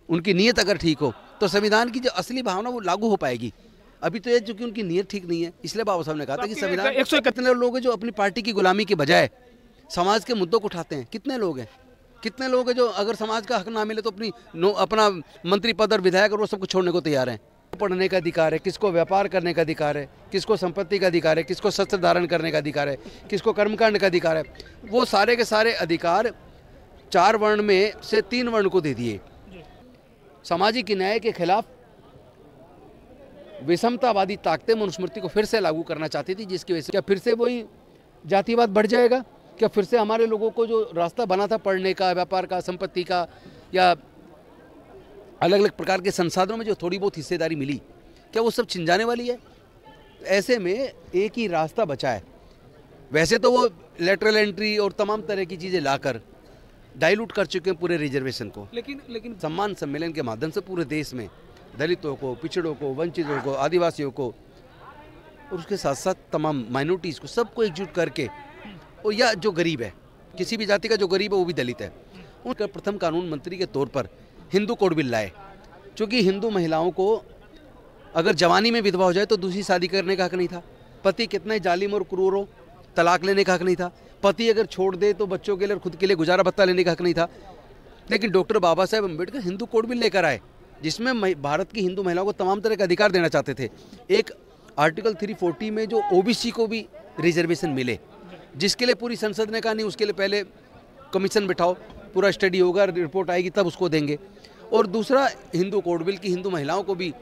उनकी नीयत अगर ठीक हो तो संविधान की जो असली भावना वो लागू हो पाएगी। अभी तो ये चूंकि उनकी नीयत ठीक नहीं है, इसलिए बाबा साहब ने कहा था कि संविधान 100 कितने लोग हैं जो अपनी पार्टी की गुलामी के बजाय समाज के मुद्दों को उठाते हैं? कितने लोग हैं? कितने लोग हैं जो अगर समाज का हक ना मिले तो अपना मंत्री पद और विधायक और वो सब कुछ छोड़ने को तैयार हैं? पढ़ने का अधिकार है, किसको व्यापार करने का अधिकार है, किसको संपत्ति का अधिकार है, किसको शस्त्र धारण करने का अधिकार है, किसको कर्मकांड का अधिकार है, वो सारे के सारे अधिकार 4 वर्ण में से 3 वर्ण को दे दिए। सामाजिक न्याय के खिलाफ विषमतावादी ताकतें मनुस्मृति को फिर से लागू करना चाहती थी, जिसकी वजह से क्या फिर से वही जातिवाद बढ़ जाएगा? क्या फिर से हमारे लोगों को जो रास्ता बना था पढ़ने का, व्यापार का, संपत्ति का या अलग अलग प्रकार के संसाधनों में जो थोड़ी बहुत हिस्सेदारी मिली, क्या वो सब छिन जाने वाली है? ऐसे में एक ही रास्ता बचा है। वैसे तो वो लेटरल एंट्री और तमाम तरह की चीज़ें लाकर डाइल्यूट कर चुके हैं पूरे रिजर्वेशन को, लेकिन सम्मान सम्मेलन के माध्यम से पूरे देश में दलितों को, पिछड़ों को, वंचितों को, आदिवासियों को और उसके साथ साथ तमाम माइनॉरिटीज़ को, सबको एकजुट करके, और या जो गरीब है, किसी भी जाति का जो गरीब है वो भी दलित है, उनका प्रथम कानून मंत्री के तौर पर हिंदू कोड बिल लाए। क्योंकि हिंदू महिलाओं को अगर जवानी में विधवा हो जाए तो दूसरी शादी करने का हक नहीं था। पति कितने जालिम और क्रूर हो, तलाक लेने का हक नहीं था। पति अगर छोड़ दे तो बच्चों के लिए और खुद के लिए गुजारा भत्ता लेने का हक नहीं था। लेकिन doctor Baba Saheb Ambedkar Hindu code bill लेकर आए, जिसमें भारत की हिंदू महिलाओं को तमाम तरह का अधिकार देना चाहते थे। एक आर्टिकल 340 में जो ओबीसी को भी रिजर्वेशन मिले, जिसके लिए पूरी संसद ने कहा नहीं, उसके लिए पहले कमीशन बिठाओ, पूरा स्टडी होगा, रिपोर्ट आएगी तब उसको देंगे। और दूसरा हिंदू कोड बिल की हिंदू महिलाओं को भी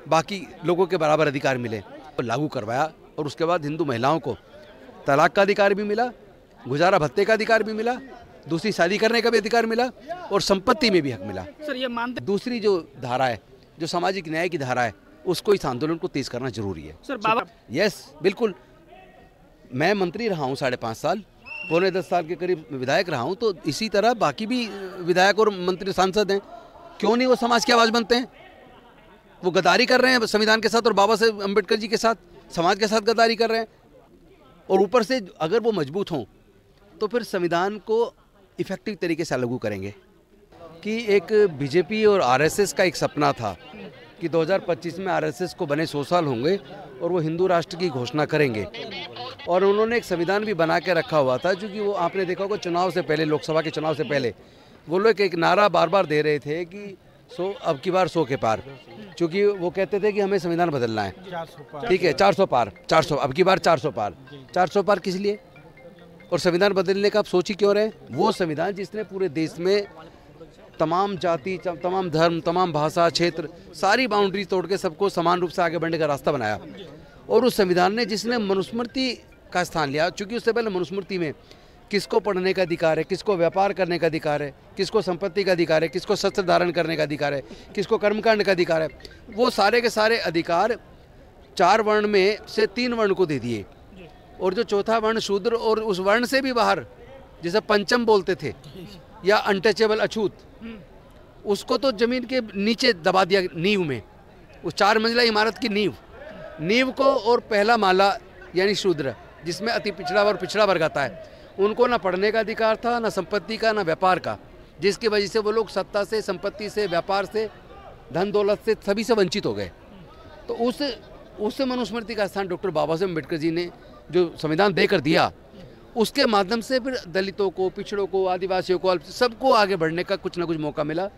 बाकी लोगों के बराबर अधिकार मिले, तो लागू करवाया। और उसके बाद हिंदू महिलाओं को तलाक का अधिकार भी मिला, गुजारा भत्ते का अधिकार भी मिला, दूसरी शादी करने का भी अधिकार मिला और संपत्ति में भी हक मिला। सर ये मानते, दूसरी जो धारा है, जो सामाजिक न्याय की धारा है, उसको इस आंदोलन को तेज करना जरूरी है। सर बाबा, यस बिल्कुल, मैं मंत्री रहा हूँ 5.5 साल, पौने 10 साल के करीब विधायक रहा हूँ, तो इसी तरह बाकी भी विधायक और मंत्री सांसद हैं, क्यों नहीं वो समाज की आवाज़ बनते हैं? वो गद्दारी कर रहे हैं संविधान के साथ और बाबा साहेब अम्बेडकर जी के साथ, समाज के साथ गद्दारी कर रहे हैं। और ऊपर से अगर वो मजबूत हों तो फिर संविधान को इफेक्टिव तरीके से लागू करेंगे। कि एक बीजेपी और आरएसएस का एक सपना था कि 2025 में आरएसएस को बने 100 साल होंगे और वो हिंदू राष्ट्र की घोषणा करेंगे। और उन्होंने एक संविधान भी बना के रखा हुआ था, क्योंकि वो आपने देखा होगा चुनाव से पहले, लोकसभा के चुनाव से पहले वो लोग एक नारा बार बार दे रहे थे कि 100 अब की बार 100 के पार, क्योंकि वो कहते थे कि हमें संविधान बदलना है। ठीक है, 400 पार, 400 अब की बार 400 पार। 400 पार किस लिए? और संविधान बदलने का आप सोच ही क्यों रहे? वो संविधान जिसने पूरे देश में तमाम जाति, तमाम धर्म, तमाम भाषा, क्षेत्र, सारी बाउंड्री तोड़ के सबको समान रूप से आगे बढ़ने का रास्ता बनाया। और उस संविधान ने जिसने मनुस्मृति का स्थान लिया, चूँकि उससे पहले मनुस्मृति में किसको पढ़ने का अधिकार है, किसको व्यापार करने का अधिकार है, किसको संपत्ति का अधिकार है, किसको शस्त्र धारण करने का अधिकार है, किसको कर्मकांड का अधिकार है, वो सारे के सारे अधिकार 4 वर्ण में से 3 वर्ण को दे दिए। और जो चौथा वर्ण शूद्र और उस वर्ण से भी बाहर, जिसे पंचम बोलते थे या अनटचेबल, अछूत, उसको तो जमीन के नीचे दबा दिया नींव में। उस 4 मंजिला इमारत की नींव को और पहला माला यानी शूद्र, जिसमें अति पिछड़ा और पिछड़ा वर्ग आता है, उनको ना पढ़ने का अधिकार था, ना संपत्ति का, ना व्यापार का, जिसकी वजह से वो लोग सत्ता से, संपत्ति से, व्यापार से, धन दौलत से, सभी से वंचित हो गए। तो उस मनुस्मृति का स्थान डॉक्टर बाबा साहेब अम्बेडकर जी ने जो संविधान देकर दिया, उसके माध्यम से फिर दलितों को, पिछड़ों को, आदिवासियों को, सबको आगे बढ़ने का कुछ ना कुछ मौका मिला।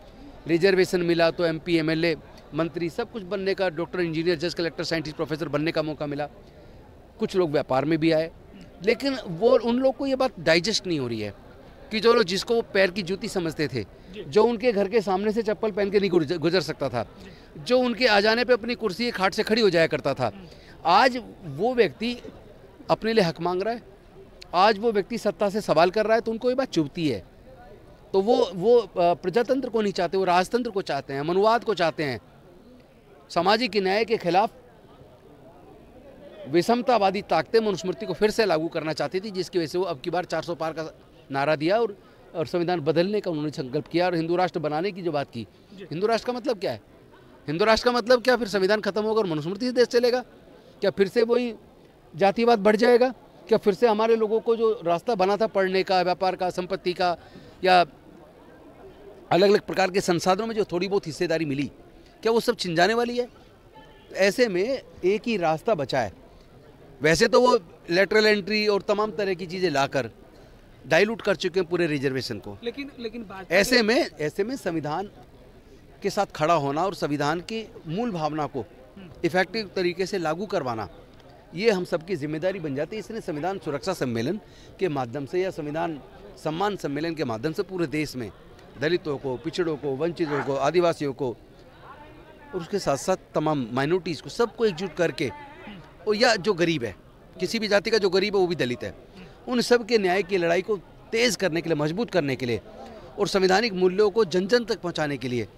रिजर्वेशन मिला तो MP, MLA, मंत्री, सब कुछ बनने का, डॉक्टर, इंजीनियर, जज, कलेक्टर, साइंटिस्ट, प्रोफेसर बनने का मौका मिला। कुछ लोग व्यापार में भी आए, लेकिन वो उन लोग को ये बात डाइजेस्ट नहीं हो रही है कि जो लोग जिसको वो पैर की जूती समझते थे, जो उनके घर के सामने से चप्पल पहन के नहीं गुजर सकता था, जो उनके आ जाने पे अपनी कुर्सी खाट से खड़ी हो जाया करता था, आज वो व्यक्ति अपने लिए हक मांग रहा है, आज वो व्यक्ति सत्ता से सवाल कर रहा है, तो उनको ये बात चुभती है। तो वो प्रजातंत्र को नहीं चाहते, वो राजतंत्र को चाहते हैं, मनुवाद को चाहते हैं। सामाजिक न्याय के खिलाफ विषमतावादी ताकतें मनुस्मृति को फिर से लागू करना चाहती थी, जिसकी वजह से वो अब की बार 400 पार का नारा दिया और संविधान बदलने का उन्होंने संकल्प किया और हिंदू राष्ट्र बनाने की जो बात की। हिंदू राष्ट्र का मतलब क्या है? हिंदू राष्ट्र का मतलब क्या? फिर संविधान खत्म होगा और मनुस्मृति से देश चलेगा? क्या फिर से वही जातिवाद बढ़ जाएगा? क्या फिर से हमारे लोगों को जो रास्ता बना था पढ़ने का, व्यापार का, संपत्ति का या अलग अलग प्रकार के संसाधनों में जो थोड़ी बहुत हिस्सेदारी मिली, क्या वो सब छिन जाने वाली है? ऐसे में एक ही रास्ता बचा है। वैसे तो वो लेटरल एंट्री और तमाम तरह की चीज़ें लाकर डाइल्यूट कर चुके हैं पूरे रिजर्वेशन को। लेकिन ऐसे में संविधान के साथ खड़ा होना और संविधान की मूल भावना को इफेक्टिव तरीके से लागू करवाना, ये हम सबकी जिम्मेदारी बन जाती है। इसने संविधान सुरक्षा सम्मेलन के माध्यम से या संविधान सम्मान सम्मेलन के माध्यम से पूरे देश में दलितों को, पिछड़ों को, वंचितों को, आदिवासियों को और उसके साथ साथ तमाम माइनॉरिटीज़ को, सबको एकजुट करके, और या जो गरीब है, किसी भी जाति का जो गरीब है वो भी दलित है, उन सब के न्याय की लड़ाई को तेज़ करने के लिए, मजबूत करने के लिए और संवैधानिक मूल्यों को जन जन तक पहुँचाने के लिए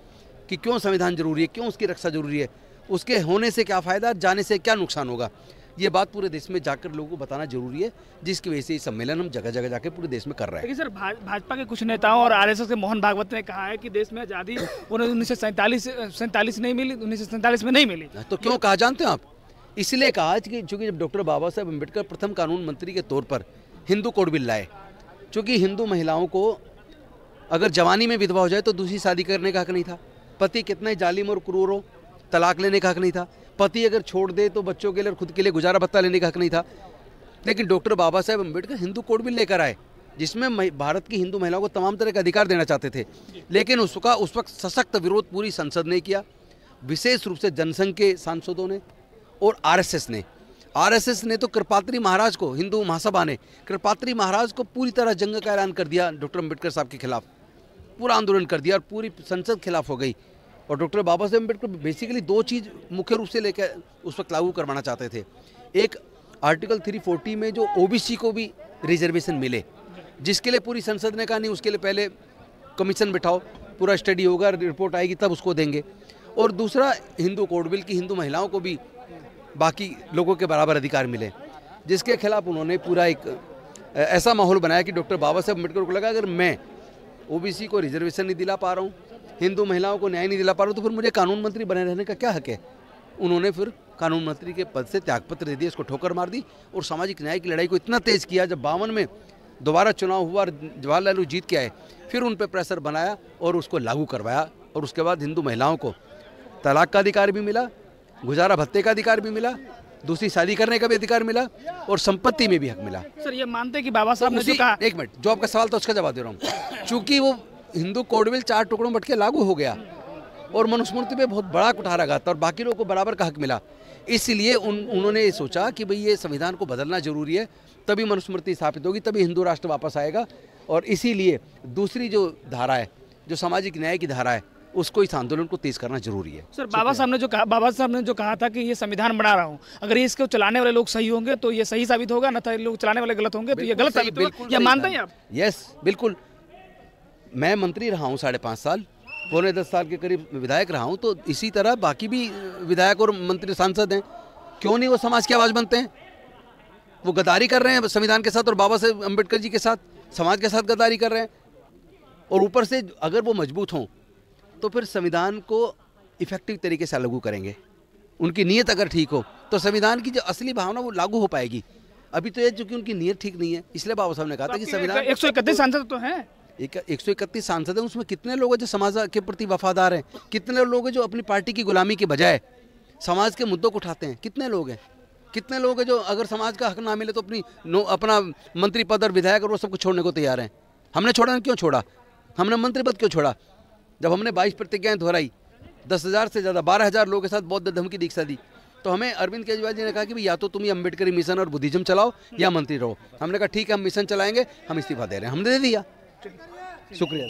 कि क्यों संविधान जरूरी है, क्यों उसकी रक्षा जरूरी है, उसके होने से क्या फ़ायदा, जाने से क्या नुकसान होगा, ये बात पूरे देश में जाकर लोगों को बताना जरूरी है, जिसकी वजह से ये सम्मेलन हम जगह जगह जाकर पूरे देश में कर रहे हैं। लेकिन सर, भाजपा के कुछ नेताओं और आरएसएस के मोहन भागवत ने कहा है कि देश में आज़ादी 1947 नहीं मिली, 1947 में नहीं मिली। तो क्यों कहा जानते हैं आप? इसलिए कहा कि चूँकि जब डॉक्टर बाबा साहेब अम्बेडकर प्रथम कानून मंत्री के तौर पर हिंदू कोड बिल लाए, चूँकि हिंदू महिलाओं को अगर जवानी में विधवा हो जाए तो दूसरी शादी करने का हक नहीं था, पति कितना ही जालिम और क्रूर हो तलाक लेने का हक नहीं था, पति अगर छोड़ दे तो बच्चों के लिए और खुद के लिए गुजारा भत्ता लेने का हक नहीं था। लेकिन doctor Baba Saheb Ambedkar Hindu code bill लेकर आए, जिसमें भारत की हिंदू महिलाओं को तमाम तरह के अधिकार देना चाहते थे। लेकिन उस वक्त सशक्त विरोध पूरी संसद ने किया, विशेष रूप से जनसंघ के सांसदों ने और आरएसएस ने तो कृपात्री महाराज को, हिंदू महासभा ने कृपात्री महाराज को पूरी तरह जंग का ऐलान कर दिया डॉक्टर अम्बेडकर साहब के खिलाफ, पूरा आंदोलन कर दिया और पूरी संसद खिलाफ हो गई। और डॉक्टर बाबा साहेब अम्बेडकर बेसिकली दो चीज़ मुख्य रूप से लेकर उस वक्त लागू करवाना चाहते थे। एक, आर्टिकल 340 में जो ओबीसी को भी रिजर्वेशन मिले, जिसके लिए पूरी संसद ने कहा नहीं, उसके लिए पहले कमीशन बिठाओ, पूरा स्टडी होगा, रिपोर्ट आएगी तब उसको देंगे। और दूसरा, हिंदू कोड बिल की हिंदू महिलाओं को भी बाकी लोगों के बराबर अधिकार मिले, जिसके खिलाफ उन्होंने पूरा एक ऐसा माहौल बनाया कि डॉक्टर बाबा साहेब अम्बेडकर को लगा अगर मैं ओबीसी को रिजर्वेशन नहीं दिला पा रहा हूँ, हिंदू महिलाओं को न्याय नहीं दिला पा रहा हूँ, तो फिर मुझे कानून मंत्री बने रहने का क्या हक है। उन्होंने फिर कानून मंत्री के पद से त्यागपत्र दे दिया, इसको ठोकर मार दी और सामाजिक न्याय की लड़ाई को इतना तेज़ किया, जब 52 में दोबारा चुनाव हुआ और जवाहरलाल नेहरू जीत के आए, फिर उन पर प्रेशर बनाया और उसको लागू करवाया। और उसके बाद हिंदू महिलाओं को तलाक का अधिकार भी मिला, गुजारा भत्ते का अधिकार भी मिला, दूसरी शादी करने का भी अधिकार मिला और संपत्ति में भी हक मिला। सर, ये मानते हैं कि बाबा साहब ने जो कहा, एक मिनट, जो आपका सवाल था उसका जवाब दे रहा हूँ। चूंकि वो हिंदू कोड बिल 4 टुकड़ों में बट के लागू हो गया और मनुस्मृति पे बहुत बड़ा कुठारा था और बाकी लोगों को बराबर का हक मिला, इसलिए उन्होंने ये सोचा कि भाई ये संविधान को बदलना जरूरी है, तभी मनुस्मृति स्थापित होगी, तभी हिंदू राष्ट्र वापस आएगा। और इसीलिए दूसरी जो धारा है, जो सामाजिक न्याय की धारा है, उसको इस आंदोलन को तेज करना जरूरी है। सर, बाबा साहब ने जो कहा था कि ये संविधान बना रहा हूँ, अगर इसको चलाने वाले लोग सही होंगे तो ये सही साबित होगा, न तो लोग चलाने वाले गलत होंगे तो ये गलत साबित होगा, ये मानते हैं आप? यस, बिल्कुल। मैं मंत्री रहा हूँ 5.5 साल, पौने 10 साल के करीब विधायक रहा हूँ, तो इसी तरह बाकी भी विधायक और मंत्री सांसद हैं, क्यों नहीं वो समाज की आवाज़ बनते हैं? वो गद्दारी कर रहे हैं संविधान के साथ और बाबा साहेब अम्बेडकर जी के साथ, समाज के साथ गद्दारी कर रहे हैं। और ऊपर से अगर वो मजबूत हों तो फिर संविधान को इफेक्टिव तरीके से लागू करेंगे, उनकी नीयत अगर ठीक हो तो संविधान की जो असली भावना वो लागू हो पाएगी। अभी तो ये चूंकि उनकी नीयत ठीक नहीं है, इसलिए बाबा साहब ने कहा था कि संविधान 131 सांसद तो हैं, 131 सांसद हैं, उसमें कितने लोग हैं जो समाज के प्रति वफादार हैं, कितने लोग हैं जो अपनी पार्टी की गुलामी के बजाय समाज के मुद्दों को उठाते हैं, कितने लोग हैं, कितने लोग हैं जो अगर समाज का हक ना मिले तो अपना मंत्री पद और विधायक और वो सब कुछ छोड़ने को तैयार हैं। हमने छोड़ा, क्यों छोड़ा? हमने मंत्री पद क्यों छोड़ा? जब हमने 22 प्रतिज्ञाएं दोहराई, 10,000 से ज़्यादा 12,000 लोगों के साथ बौद्ध धर्म की दीक्षा दी, तो हमें अरविंद केजरीवाल जी ने कहा कि भाई या तो तुम ये अम्बेडकरी मिशन और बुद्धिज्म चलाओ या मंत्री रहो। हमने कहा ठीक है, हम मिशन चलाएंगे, हम इस्तीफा दे रहे हैं, हमने दे दिया। शुक्रिया।